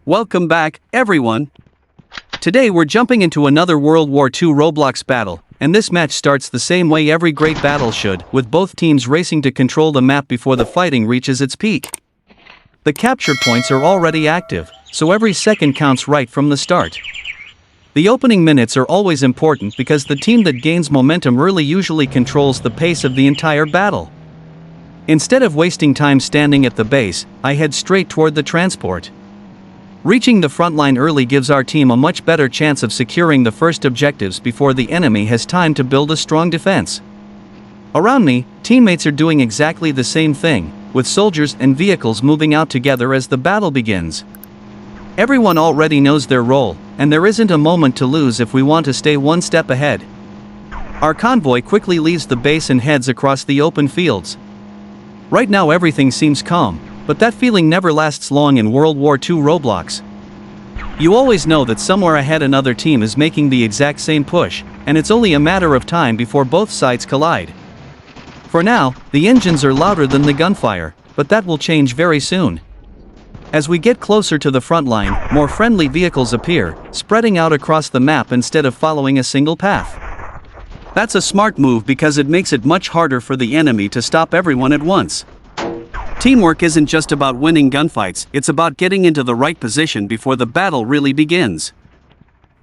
Welcome back, everyone. Today we're jumping into another World War II Roblox battle, and this match starts the same way every great battle should, with both teams racing to control the map before the fighting reaches its peak. The capture points are already active, so every second counts right from the start. The opening minutes are always important because the team that gains momentum early usually controls the pace of the entire battle. Instead of wasting time standing at the base, I head straight toward the transport. Reaching the front line early gives our team a much better chance of securing the first objectives before the enemy has time to build a strong defense. Around me, teammates are doing exactly the same thing, with soldiers and vehicles moving out together as the battle begins. Everyone already knows their role, and there isn't a moment to lose if we want to stay one step ahead. Our convoy quickly leaves the base and heads across the open fields. Right now everything seems calm, but that feeling never lasts long in World War II Roblox. You always know that somewhere ahead another team is making the exact same push, and it's only a matter of time before both sides collide. For now, the engines are louder than the gunfire, but that will change very soon. As we get closer to the front line, more friendly vehicles appear, spreading out across the map instead of following a single path. That's a smart move because it makes it much harder for the enemy to stop everyone at once. Teamwork isn't just about winning gunfights, it's about getting into the right position before the battle really begins.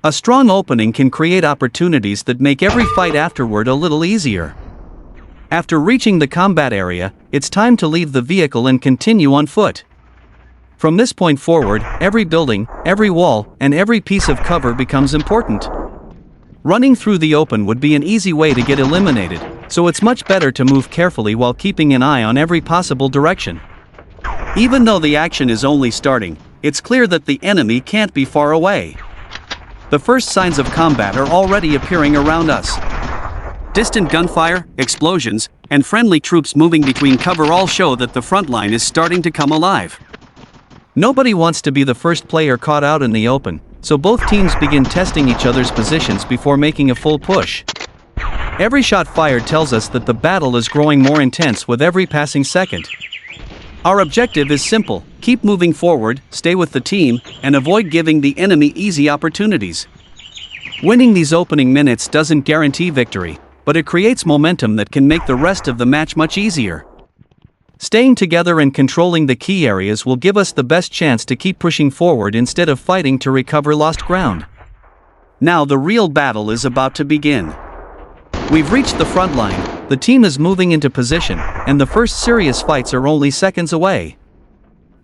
A strong opening can create opportunities that make every fight afterward a little easier. After reaching the combat area, it's time to leave the vehicle and continue on foot. From this point forward, every building, every wall, and every piece of cover becomes important. Running through the open would be an easy way to get eliminated, so it's much better to move carefully while keeping an eye on every possible direction. Even though the action is only starting, it's clear that the enemy can't be far away. The first signs of combat are already appearing around us. Distant gunfire, explosions, and friendly troops moving between cover all show that the front line is starting to come alive. Nobody wants to be the first player caught out in the open, so both teams begin testing each other's positions before making a full push. Every shot fired tells us that the battle is growing more intense with every passing second. Our objective is simple: keep moving forward, stay with the team, and avoid giving the enemy easy opportunities. Winning these opening minutes doesn't guarantee victory, but it creates momentum that can make the rest of the match much easier. Staying together and controlling the key areas will give us the best chance to keep pushing forward instead of fighting to recover lost ground. Now the real battle is about to begin. We've reached the front line, the team is moving into position, and the first serious fights are only seconds away.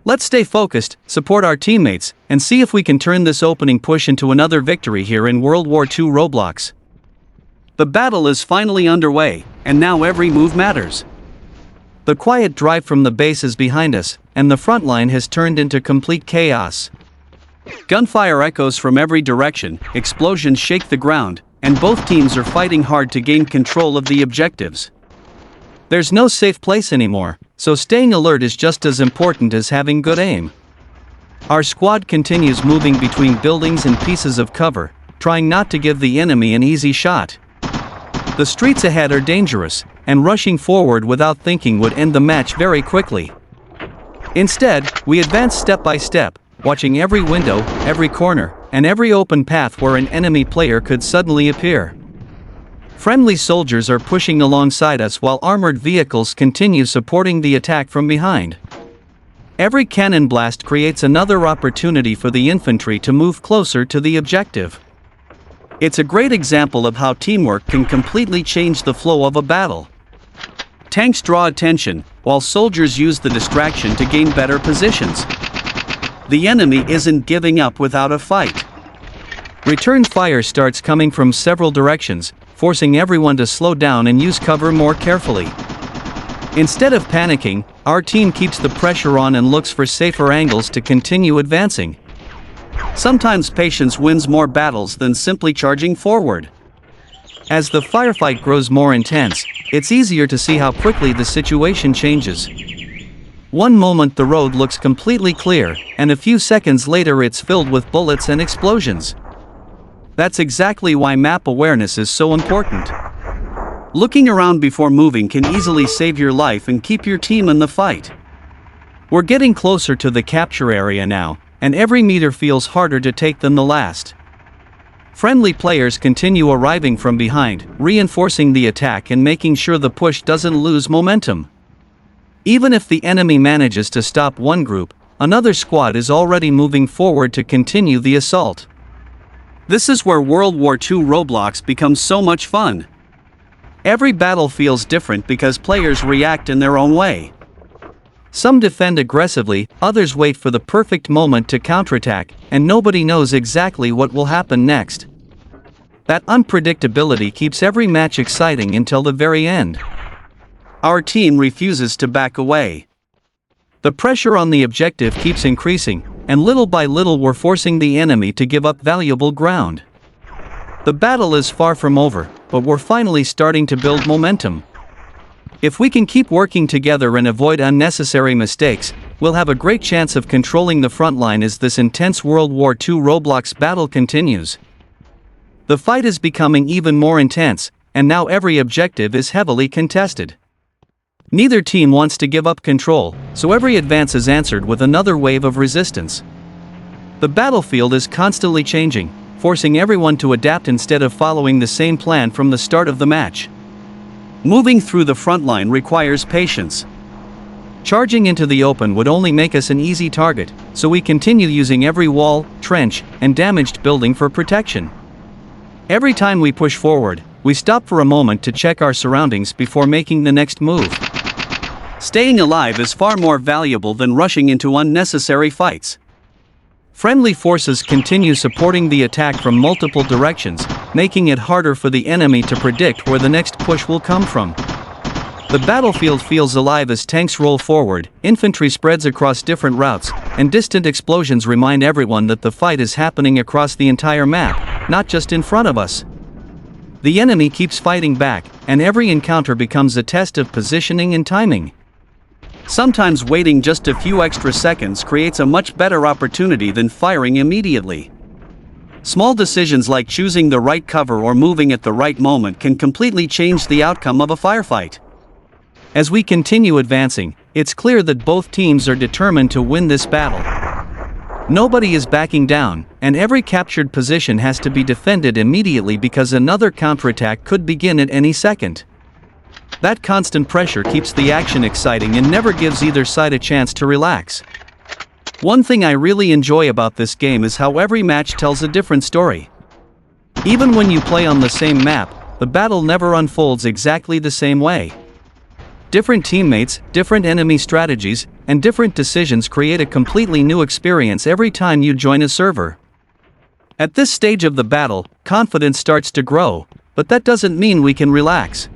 Let's stay focused, support our teammates, and see if we can turn this opening push into another victory here in World War II Roblox. The battle is finally underway, and now every move matters. The quiet drive from the base is behind us, and the front line has turned into complete chaos. Gunfire echoes from every direction, explosions shake the ground, and both teams are fighting hard to gain control of the objectives. There's no safe place anymore, so staying alert is just as important as having good aim. Our squad continues moving between buildings and pieces of cover, trying not to give the enemy an easy shot. The streets ahead are dangerous, and rushing forward without thinking would end the match very quickly. Instead, we advance step by step, watching every window, every corner, and every open path where an enemy player could suddenly appear. Friendly soldiers are pushing alongside us while armored vehicles continue supporting the attack from behind. Every cannon blast creates another opportunity for the infantry to move closer to the objective. It's a great example of how teamwork can completely change the flow of a battle. Tanks draw attention, while soldiers use the distraction to gain better positions. The enemy isn't giving up without a fight. Return fire starts coming from several directions, forcing everyone to slow down and use cover more carefully. Instead of panicking, our team keeps the pressure on and looks for safer angles to continue advancing. Sometimes patience wins more battles than simply charging forward. As the firefight grows more intense, it's easier to see how quickly the situation changes. One moment the road looks completely clear, and a few seconds later it's filled with bullets and explosions. That's exactly why map awareness is so important. Looking around before moving can easily save your life and keep your team in the fight. We're getting closer to the capture area now, and every meter feels harder to take than the last. Friendly players continue arriving from behind, reinforcing the attack and making sure the push doesn't lose momentum. Even if the enemy manages to stop one group, another squad is already moving forward to continue the assault. This is where World War II Roblox becomes so much fun. Every battle feels different because players react in their own way. Some defend aggressively, others wait for the perfect moment to counterattack, and nobody knows exactly what will happen next. That unpredictability keeps every match exciting until the very end. Our team refuses to back away. The pressure on the objective keeps increasing, and little by little we're forcing the enemy to give up valuable ground. The battle is far from over, but we're finally starting to build momentum. If we can keep working together and avoid unnecessary mistakes, we'll have a great chance of controlling the front line as this intense World War II Roblox battle continues. The fight is becoming even more intense, and now every objective is heavily contested. Neither team wants to give up control, so every advance is answered with another wave of resistance. The battlefield is constantly changing, forcing everyone to adapt instead of following the same plan from the start of the match. Moving through the front line requires patience. Charging into the open would only make us an easy target, so we continue using every wall, trench, and damaged building for protection. Every time we push forward, we stop for a moment to check our surroundings before making the next move. Staying alive is far more valuable than rushing into unnecessary fights. Friendly forces continue supporting the attack from multiple directions, making it harder for the enemy to predict where the next push will come from. The battlefield feels alive as tanks roll forward, infantry spreads across different routes, and distant explosions remind everyone that the fight is happening across the entire map, not just in front of us. The enemy keeps fighting back, and every encounter becomes a test of positioning and timing. Sometimes waiting just a few extra seconds creates a much better opportunity than firing immediately. Small decisions like choosing the right cover or moving at the right moment can completely change the outcome of a firefight. As we continue advancing, it's clear that both teams are determined to win this battle. Nobody is backing down, and every captured position has to be defended immediately because another counterattack could begin at any second. That constant pressure keeps the action exciting and never gives either side a chance to relax. One thing I really enjoy about this game is how every match tells a different story. Even when you play on the same map, the battle never unfolds exactly the same way. Different teammates, different enemy strategies, and different decisions create a completely new experience every time you join a server. At this stage of the battle, confidence starts to grow, but that doesn't mean we can relax.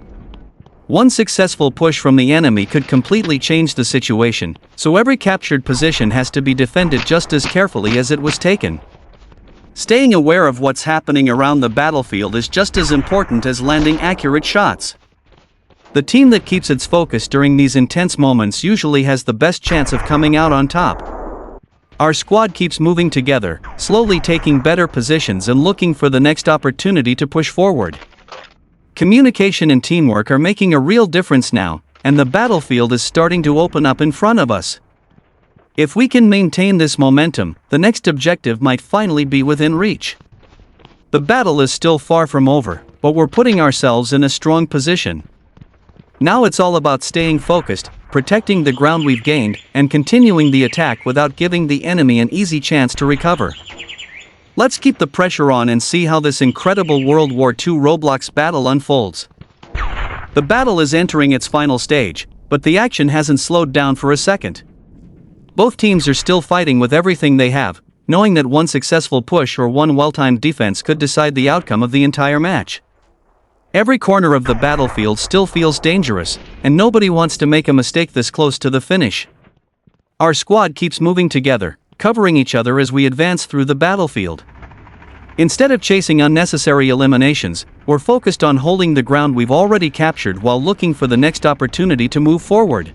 One successful push from the enemy could completely change the situation, so every captured position has to be defended just as carefully as it was taken. Staying aware of what's happening around the battlefield is just as important as landing accurate shots. The team that keeps its focus during these intense moments usually has the best chance of coming out on top. Our squad keeps moving together, slowly taking better positions and looking for the next opportunity to push forward. Communication and teamwork are making a real difference now, and the battlefield is starting to open up in front of us. If we can maintain this momentum, the next objective might finally be within reach. The battle is still far from over, but we're putting ourselves in a strong position. Now it's all about staying focused, protecting the ground we've gained, and continuing the attack without giving the enemy an easy chance to recover. Let's keep the pressure on and see how this incredible World War II Roblox battle unfolds. The battle is entering its final stage, but the action hasn't slowed down for a second. Both teams are still fighting with everything they have, knowing that one successful push or one well-timed defense could decide the outcome of the entire match. Every corner of the battlefield still feels dangerous, and nobody wants to make a mistake this close to the finish. Our squad keeps moving together, covering each other as we advance through the battlefield. Instead of chasing unnecessary eliminations, we're focused on holding the ground we've already captured while looking for the next opportunity to move forward.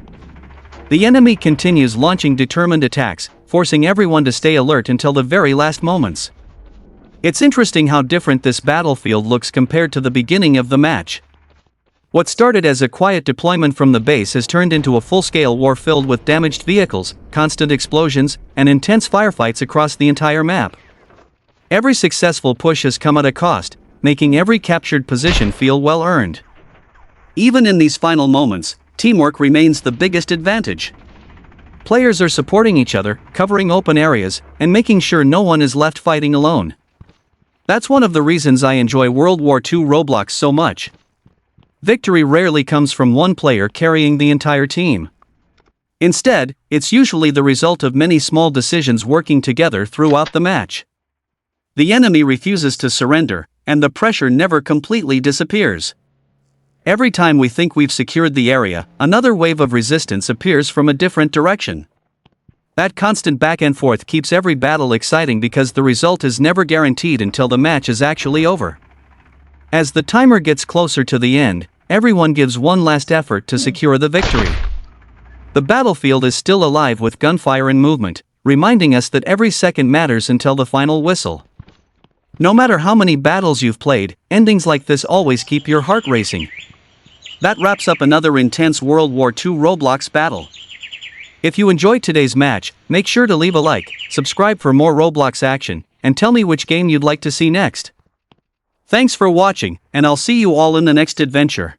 The enemy continues launching determined attacks, forcing everyone to stay alert until the very last moments. It's interesting how different this battlefield looks compared to the beginning of the match. What started as a quiet deployment from the base has turned into a full-scale war filled with damaged vehicles, constant explosions, and intense firefights across the entire map. Every successful push has come at a cost, making every captured position feel well earned. Even in these final moments, teamwork remains the biggest advantage. Players are supporting each other, covering open areas, and making sure no one is left fighting alone. That's one of the reasons I enjoy World War II Roblox so much. Victory rarely comes from one player carrying the entire team. Instead, it's usually the result of many small decisions working together throughout the match. The enemy refuses to surrender, and the pressure never completely disappears. Every time we think we've secured the area, another wave of resistance appears from a different direction. That constant back and forth keeps every battle exciting because the result is never guaranteed until the match is actually over. As the timer gets closer to the end, everyone gives one last effort to secure the victory. The battlefield is still alive with gunfire and movement, reminding us that every second matters until the final whistle. No matter how many battles you've played, endings like this always keep your heart racing. That wraps up another intense World War II Roblox battle. If you enjoyed today's match, make sure to leave a like, subscribe for more Roblox action, and tell me which game you'd like to see next. Thanks for watching, and I'll see you all in the next adventure.